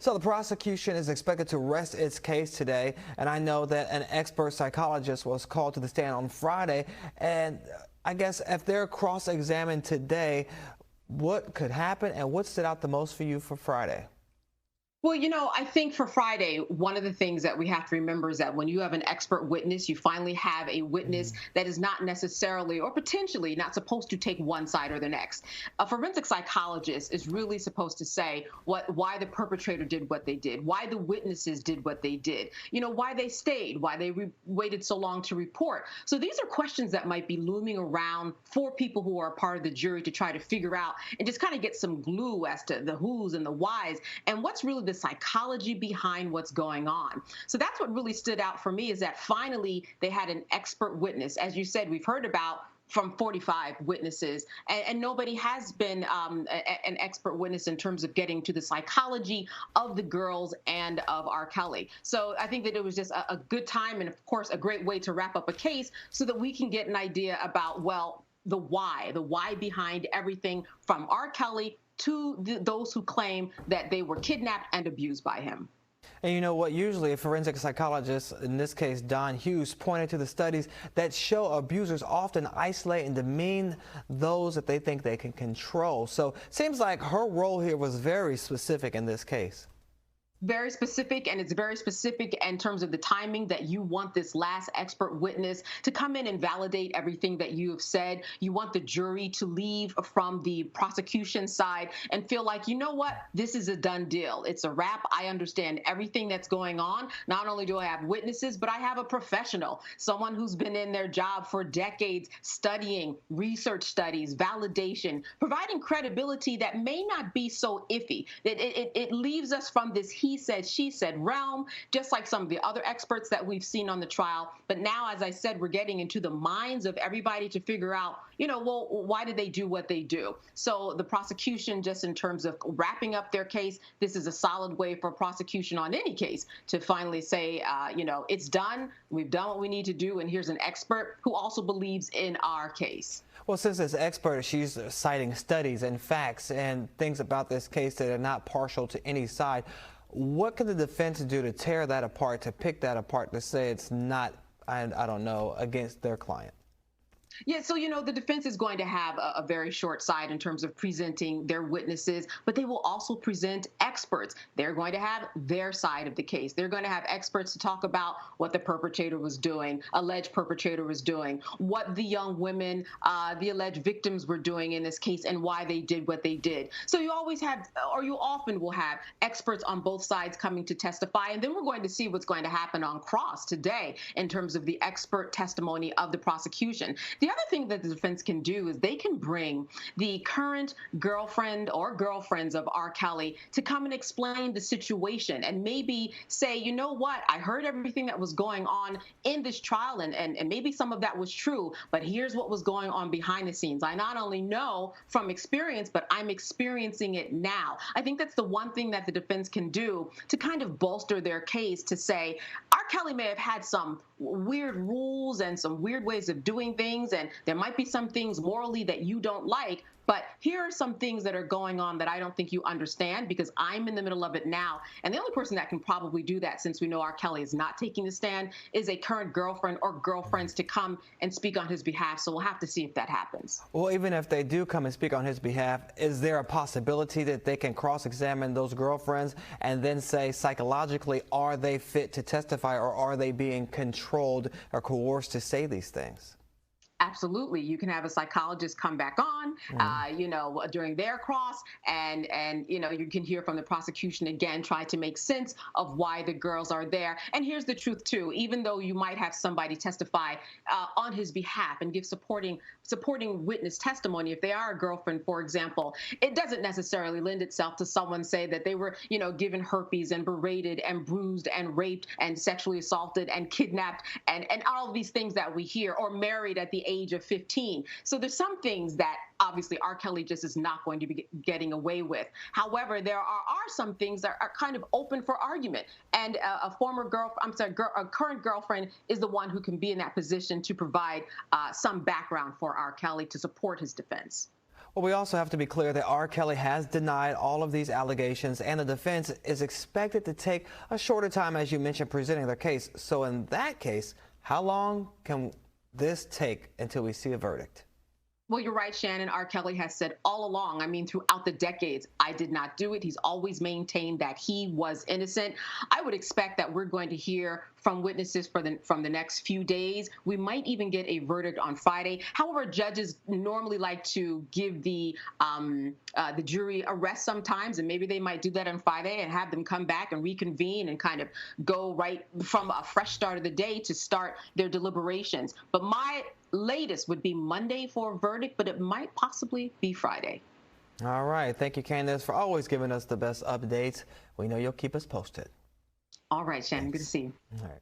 So the prosecution is expected to rest its case today, and I know that an expert psychologist was called to the stand on Friday, and I guess if they're cross-examined today, what could happen and what stood out the most for you for Friday? Well, I think for Friday, one of the things that we have to remember is that when you have an expert witness, you finally have a witness that is not necessarily or potentially not supposed to take one side or the next. A forensic psychologist is really supposed to say why the perpetrator did what they did, why the witnesses did what they did, why they stayed, why they waited so long to report. So these are questions that might be looming around for people who are a part of the jury to try to figure out and just kind of get some glue as to the who's and the whys and what's really the psychology behind what's going on. So that's what really stood out for me, is that finally they had an expert witness. As you said, we've heard about from 45 witnesses, and nobody has been an expert witness in terms of getting to the psychology of the girls and of RKelly. So I think that it was just a good time and, of course, a great way to wrap up a case so that we can get an idea about, well, the why behind everything from RKelly to those who claim that they were kidnapped and abused by him. And you know what? Usually a forensic psychologist, in this case Don Hughes, pointed to the studies that show abusers often isolate and demean those that they think they can control. So it seems like her role here was very specific in this case. Very specific, and it's very specific in terms of the timing that you want this last expert witness to come in and validate everything that you have said. You want the jury to leave from the prosecution side and feel like, you know what, this is a done deal. It's a wrap. I understand everything that's going on. Not only do I have witnesses, but I have a professional, someone who's been in their job for decades, studying research studies, validation, providing credibility that may not be so iffy. It leaves us from this he said, she said realm, just like some of the other experts that we've seen on the trial. But now, as I said, we're getting into the minds of everybody to figure out, well, why did they do what they do? So the prosecution, just in terms of wrapping up their case, this is a solid way for prosecution on any case to finally say, it's done. We've done what we need to do. And here's an expert who also believes in our case. Well, since this expert, she's citing studies and facts and things about this case that are not partial to any side. What can the defense do to tear that apart, to pick that apart, to say it's not, I don't know, against their client? Yeah, so, the defense is going to have a very short side in terms of presenting their witnesses, but they will also present experts. They're going to have their side of the case. They're going to have experts to talk about what the perpetrator was doing, alleged perpetrator was doing, what the young women, the alleged victims were doing in this case, and why they did what they did. So you always have, or you often will have, experts on both sides coming to testify, and then we're going to see what's going to happen on cross today in terms of the expert testimony of the prosecution. The other thing that the defense can do is they can bring the current girlfriend or girlfriends of RKelly to come and explain the situation and maybe say, you know what, I heard everything that was going on in this trial and maybe some of that was true, but here's what was going on behind the scenes. I not only know from experience, but I'm experiencing it now. I think that's the one thing that the defense can do to kind of bolster their case, to say RKelly may have had some weird rules and some weird ways of doing things, and there might be some things morally that you don't like, but here are some things that are going on that I don't think you understand because I'm in the middle of it now. And the only person that can probably do that, since we know RKelly is not taking the stand, is a current girlfriend or girlfriends to come and speak on his behalf. So we'll have to see if that happens. Well, even if they do come and speak on his behalf, is there a possibility that they can cross-examine those girlfriends and then say psychologically, are they fit to testify, or are they being controlled or coerced to say these things? Absolutely. You can have a psychologist come back on, during their cross, and you can hear from the prosecution again, try to make sense of why the girls are there. And here's the truth, too. Even though you might have somebody testify on his behalf and give supporting witness testimony, if they are a girlfriend, for example, it doesn't necessarily lend itself to someone say that they were, given herpes and berated and bruised and raped and sexually assaulted and kidnapped and all of these things that we hear, or married at the age of 15. So there's some things that obviously RKelly just is not going to be getting away with. However, there are some things that are kind of open for argument. And a current girlfriend is the one who can be in that position to provide some background for RKelly to support his defense. Well, we also have to be clear that RKelly has denied all of these allegations, and the defense is expected to take a shorter time, as you mentioned, presenting their case. So in that case, how long can this take until we see a verdict? Well, you're right, Shannon. RKelly has said all along, I mean, throughout the decades, I did not do it. He's always maintained that he was innocent. I would expect that we're going to hear from witnesses from the next few days. We might even get a verdict on Friday. However, judges normally like to give the jury a rest sometimes, and maybe they might do that on Friday and have them come back and reconvene and kind of go right from a fresh start of the day to start their deliberations. But my latest would be Monday for a verdict, but it might possibly be Friday. All right. Thank you, Candace, for always giving us the best updates. We know you'll keep us posted. All right, Shannon. Thanks. Good to see you. All right.